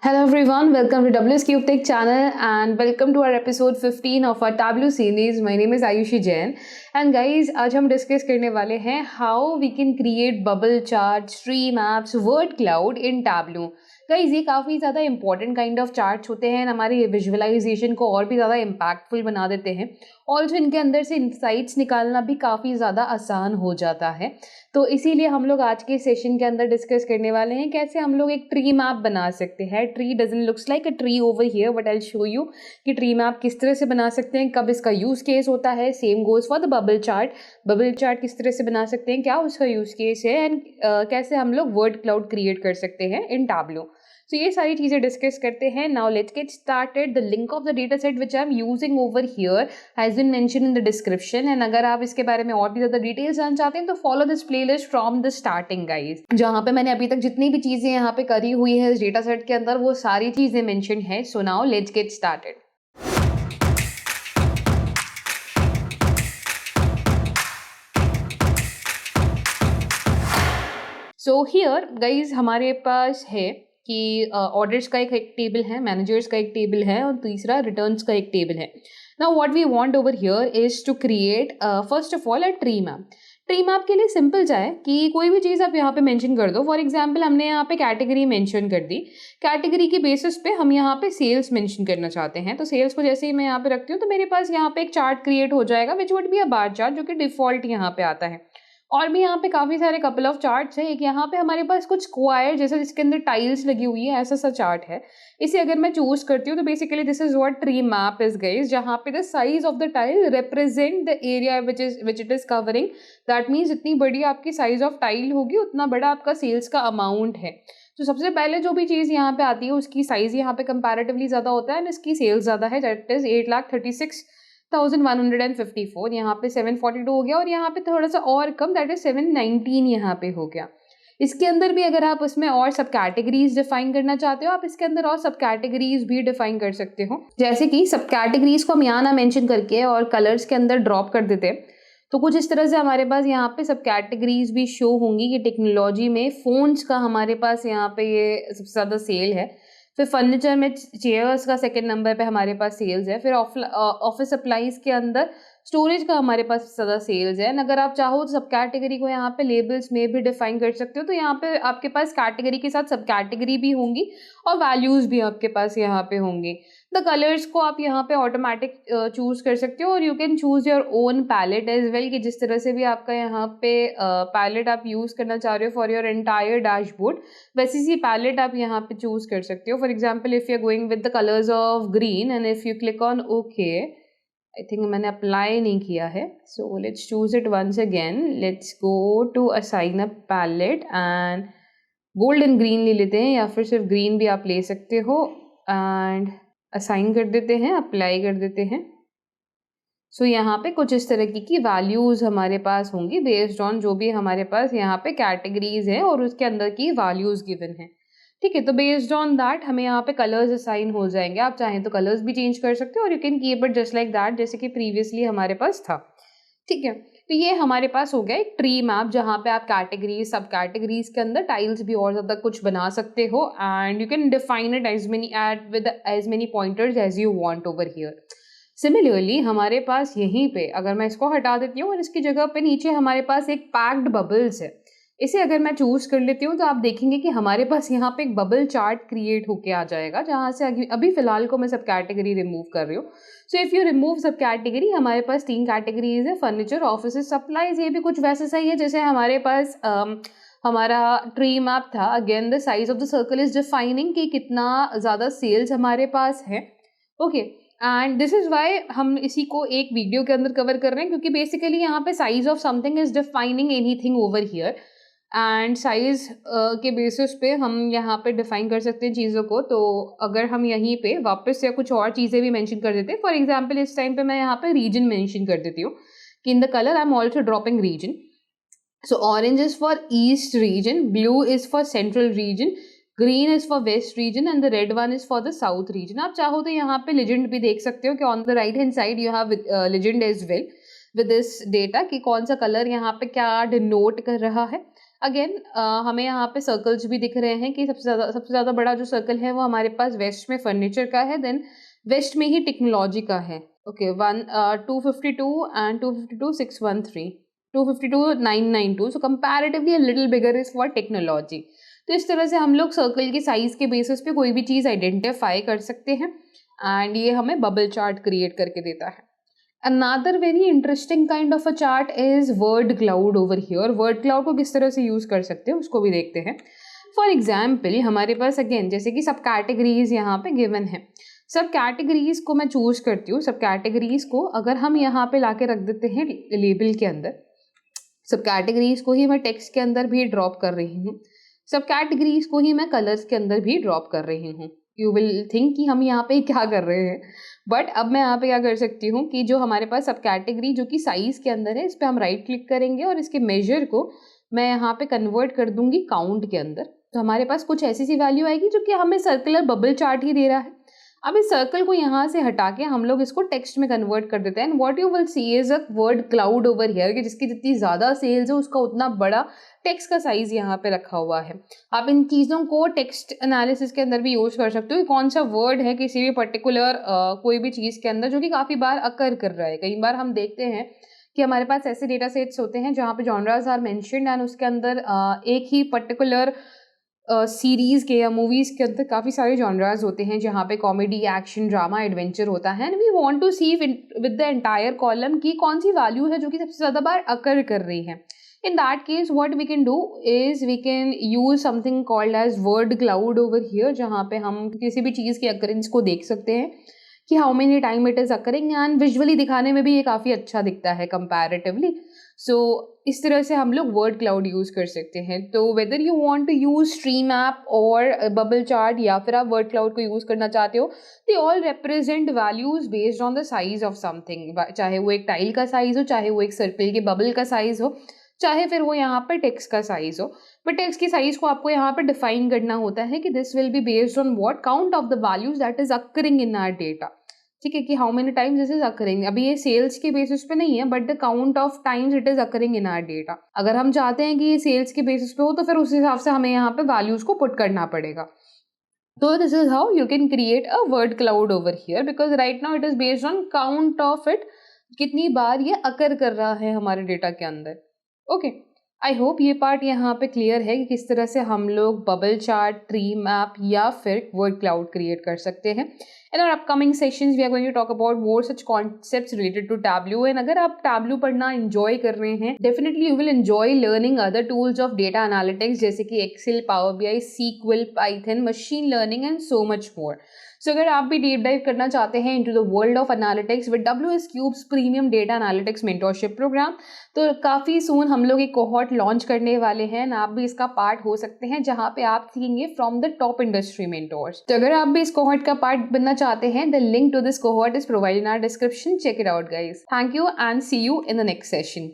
Hello everyone, welcome to WS Cube Tech channel and welcome to our episode 15 of our Tableau series. My name is Ayushi Jain and guys, आज हम discuss करने वाले हैं how we can create bubble charts, tree maps, word cloud in Tableau. Guys ये काफ़ी ज़्यादा important kind of charts होते हैं, हमारी विजुअलाइजेशन को और भी ज़्यादा इम्पैक्टफुल बना देते हैं। ऑल्सो इनके अंदर से इंसाइट्स निकालना भी काफ़ी ज़्यादा आसान हो जाता है। तो इसीलिए हम लोग आज के सेशन के अंदर डिस्कस करने वाले हैं कैसे हम लोग एक ट्री मैप बना सकते हैं। Tree doesn't looks like a tree over here, but I will show you कि ट्री मैप किस तरह से बना सकते हैं, कब इसका यूज़ केस होता है। Same goes for the bubble chart. Bubble chart किस तरह से बना सकते हैं, क्या उसका यूज़ केस है एंड कैसे हम लोग वर्ड क्लाउड क्रिएट कर सकते हैं इन टैब्लो। तो ये सारी चीज़ें डिस्कस करते हैं। Now let's get started. The link of the data set which I am using over here has been mention in the description and अगर आप इसके बारे में और भी ज़्यादा डिटेल्स जानना चाहते हैं तो follow this playlist from the starting guys, जहाँ पे मैंने अभी तक जितनी भी चीज़ें यहाँ पे करी हुई है इस डेटा सेट के अंदर वो सारी चीज़ें मेंशन है। So now let's get started. So here guys हमारे पास है कि ऑर्डर्स का एक टेबल है, मैनेजर्स का एक टेबल है और तीसरा रिटर्न्स का एक टेबल है। Now what we want over here is to create first of all a tree map. Tree map के लिए सिंपल जाए कि कोई भी चीज़ आप यहाँ पे मेंशन कर दो। फॉर एग्जांपल हमने यहाँ पे कैटेगरी मेंशन कर दी, कैटेगरी के बेसिस पे हम यहाँ पे सेल्स मेंशन करना चाहते हैं। तो सेल्स को जैसे ही मैं यहाँ पे रखती हूँ तो मेरे पास यहाँ पे एक चार्ट क्रिएट हो जाएगा which would be a bar chart, जो कि डिफॉल्ट यहाँ पे आता है। और भी यहाँ पे काफ़ी सारे कपल ऑफ चार्ट्स हैं। एक यहाँ पे हमारे पास कुछ स्क्वायर जैसा जिसके अंदर टाइल्स लगी हुई है, ऐसा सा चार्ट है। इसे अगर मैं चूज करती हूँ तो basically this is what tree map is guys, जहाँ पे the size of the tile represent the area which it is covering. That means जितनी बड़ी आपकी साइज ऑफ टाइल होगी उतना बड़ा आपका सेल्स का अमाउंट है। तो सबसे पहले जो भी चीज़ यहाँ पे आती है उसकी साइज यहाँ पे कंपैरेटिवली ज़्यादा होता है एंड इसकी सेल्स ज़्यादा है। That is 8,36,154। यहाँ पे 742 हो गया और यहाँ पे थोड़ा सा और कम, दैट इज 719 यहाँ पे हो गया। इसके अंदर भी अगर आप उसमें और सब कैटेगरीज डिफाइन करना चाहते हो आप इसके अंदर और सब कैटेगरीज भी डिफाइन कर सकते हो। जैसे कि सब कैटेगरीज को हम यहाँ ना मेंशन करके और कलर्स के अंदर ड्रॉप कर देते हैं तो कुछ इस तरह से हमारे पास यहाँ पे सब कैटेगरीज भी शो होंगी कि टेक्नोलॉजी में फ़ोन्स का हमारे पास यहाँ पे ये सबसे ज़्यादा सेल है। फिर फर्नीचर में चेयर्स का सेकंड नंबर पे हमारे पास सेल्स है। फिर ऑफिस सप्लाईज के अंदर स्टोरेज का हमारे पास ज़्यादा सेल्स है। अगर आप चाहो तो सब कैटेगरी को यहाँ पे लेबल्स में भी डिफाइन कर सकते हो। तो यहाँ पे आपके पास कैटेगरी के साथ सब कैटेगरी भी होंगी और वैल्यूज़ भी आपके पास यहाँ पे होंगी। द कलर्स को आप यहाँ पे ऑटोमेटिक चूज़ कर सकते हो और you can choose your own palette as well, कि जिस तरह से भी आपका यहाँ पे पैलेट आप यूज़ करना चाह रहे हो फॉर योर एंटायर डैशबोर्ड, वैसी सी पैलेट आप यहाँ पे चूज़ कर सकते हो। For example if you are going with the colours of green and if you click on okay, I think मैंने अप्लाई नहीं किया है, so let's choose it once again. Let's go to assign a palette and gold and green ले लेते हैं या फिर सिर्फ ग्रीन भी आप ले सकते हो एंड असाइन कर देते हैं, अप्लाई कर देते हैं। सो यहाँ पे कुछ इस तरह की वैल्यूज़ हमारे पास होंगी बेस्ड ऑन जो भी हमारे पास यहाँ पे कैटेगरीज है और उसके अंदर की वैल्यूज़ गिवन है। ठीक है, तो बेस्ड ऑन दैट हमें यहाँ पे कलर्स असाइन हो जाएंगे। आप चाहें तो कलर्स भी चेंज कर सकते हो और you can keep it just like that जैसे कि प्रीवियसली हमारे पास था। ठीक है, तो ये हमारे पास हो गया एक ट्री मैप जहाँ पे आप कैटेगरीज सब कैटेगरीज के अंदर टाइल्स भी और ज़्यादा कुछ बना सकते हो and you can define it as many at with as many pointers as you want over here. Similarly हमारे पास यहीं पे अगर मैं इसको हटा देती हूँ और इसकी जगह पे नीचे हमारे पास एक पैक्ड बबल्स है, इसे अगर मैं चूज़ कर लेती हूँ तो आप देखेंगे कि हमारे पास यहाँ पे एक बबल चार्ट क्रिएट होके आ जाएगा, जहाँ से अभी फ़िलहाल को मैं सब कैटेगरी रिमूव कर रही हूँ। सो इफ़ यू रिमूव सब कैटेगरी, हमारे पास 3 कैटेगरीज है, फर्नीचर, ऑफिस, सप्लाईज। ये भी कुछ वैसे सही है जैसे हमारे पास हमारा ट्री मैप था। Again the size of the circle is defining कि कितना ज़्यादा सेल्स हमारे पास है। Okay, and this is why हम इसी को एक वीडियो के अंदर कवर कर रहे हैं, क्योंकि बेसिकली यहाँ पे size of something is defining anything over here and size के बेसिस पे हम यहाँ पे डिफाइन कर सकते हैं चीज़ों को। तो अगर हम यहीं पे वापस से कुछ और चीज़ें भी मेंशन कर देते हैं, फॉर एग्जांपल इस टाइम पे मैं यहाँ पे रीजन मेंशन कर देती हूँ कि in the colour I am also dropping region. So orange is for east region, blue is for central region, green is for west region and the red one is for the south region. आप चाहो तो यहाँ पे legend भी देख सकते हो कि on the right hand side you have legend as well with this data कि कौन सा कलर यहाँ पे क्या डिनोट कर रहा है। अगेन हमें यहाँ पे सर्कल्स भी दिख रहे हैं कि सबसे ज़्यादा बड़ा जो सर्कल है वो हमारे पास वेस्ट में फर्नीचर का है, देन वेस्ट में ही टेक्नोलॉजी का है। Okay, 252 and 252 613, 252 992, so comparatively a little bigger is for technology. तो इस तरह से हम लोग सर्कल की साइज के बेसिस पे कोई भी चीज़ आइडेंटिफाई कर सकते हैं एंड ये हमें बबल चार्ट क्रिएट करके देता है। Another very interesting kind of a chart is word cloud over here. Word cloud को किस तरह से यूज़ कर सकते हैं उसको भी देखते हैं। फॉर एग्जाम्पल हमारे पास अगेन जैसे कि सब कैटेगरीज यहाँ पे गिवन है। सब कैटेगरीज को मैं चूज करती हूँ। सब कैटेगरीज को अगर हम यहाँ पे लाके रख देते हैं लेबल के अंदर, सब कैटेगरीज को ही मैं टेक्स्ट के अंदर भी ड्रॉप कर रही हूँ, सब कैटेगरीज को ही मैं कलर्स के अंदर भी ड्रॉप कर रही हूँ। यू विल थिंक कि हम यहाँ पे क्या कर रहे हैं, बट अब मैं यहाँ पे क्या कर सकती हूँ कि जो हमारे पास सब कैटेगरी जो कि साइज के अंदर है, इस पर हम राइट क्लिक करेंगे और इसके मेजर को मैं यहाँ पे कन्वर्ट कर दूंगी काउंट के अंदर। तो हमारे पास कुछ ऐसी सी वैल्यू आएगी जो कि हमें सर्कुलर बबल चार्ट ही दे रहा है। अब इस सर्कल को यहाँ से हटा के हम लोग इसको टेक्स्ट में कन्वर्ट कर देते हैं and what you will see is a word cloud over here, कि जिसकी जितनी ज़्यादा सेल्स है उसका उतना बड़ा टेक्स्ट का साइज यहाँ पे रखा हुआ है। आप इन चीज़ों को टेक्स्ट एनालिसिस के अंदर भी यूज कर सकते हो। कौन सा वर्ड है किसी भी पर्टिकुलर कोई भी चीज़ के अंदर जो कि काफ़ी बार अकर कर रहा है। कई बार हम देखते हैं कि हमारे पास ऐसे डेटा सेट्स होते हैं जहाँ पे जॉनरास आर मेंशन्ड एंड उसके अंदर एक ही पर्टिकुलर सीरीज़ के या मूवीज़ के अंदर काफ़ी सारे जॉनरास होते हैं जहाँ पे कॉमेडी, एक्शन, ड्रामा, एडवेंचर होता है and we want to see with the entire column की कौन सी वैल्यू है जो कि सबसे ज़्यादा बार अकर कर रही है। In that case, what we can do is we can use something called as word cloud over here, जहाँ पे हम किसी भी चीज़ की occurrence को देख सकते हैं कि how many time it is occurring and visually दिखाने में भी ये काफ़ी अच्छा दिखता है comparatively. So इस तरह से हम लोग word cloud यूज़ कर सकते हैं। तो whether you want to use stream app और bubble chart या फिर आप word cloud को यूज़ करना चाहते हो, they all represent values based on the size of something, चाहे वो एक टाइल का साइज़ हो, चाहे वो एक सर्कल के बबल का साइज़ हो, चाहे फिर वो यहाँ पे टेक्स्ट का साइज हो। बट टेक्स्ट की साइज को आपको यहाँ पे डिफाइन करना होता है कि this will be based on what count of the values that is occurring in our data. ठीक है, कि how many times this is occurring. अभी ये सेल्स के बेसिस पे नहीं है but the count of times it is occurring in our data. अगर हम चाहते हैं कि ये सेल्स के बेसिस पे हो तो फिर उस हिसाब से हमें यहाँ पे वैल्यूज को पुट करना पड़ेगा। तो this is how you can create a word cloud over here because right now it is based on count of it, कितनी बार ये अकर कर रहा है हमारे डेटा के अंदर। ओके, आई होप ये पार्ट यहाँ पे क्लियर है कि किस तरह से हम लोग बबल चार्ट, ट्री मैप या फिर वर्ड क्लाउड क्रिएट कर सकते हैं। In our upcoming sessions we are going to talk about more such concepts related to Tableau. And अगर आप टैब्लू पढ़ना एंजॉय कर रहे हैं, definitely you will enjoy learning other tools of data analytics जैसे कि Excel, Power BI, SQL, Python, machine learning and so much more. So अगर आप भी डीप डाइव करना चाहते हैं into the world of analytics with WS Cube's premium data analytics mentorship programme, तो काफ़ी सून हम लोग एक कोहॉर्ट लॉन्च करने वाले हैं। आप भी इसका पार्ट हो सकते हैं जहां पे आप सीखेंगे from the top industry mentors. तो अगर आप भी इस कोहॉर्ट का पार्ट बनना चाहते हैं, the link to this cohort is provided in our description. Check it out guys. Thank you and see you in the next session.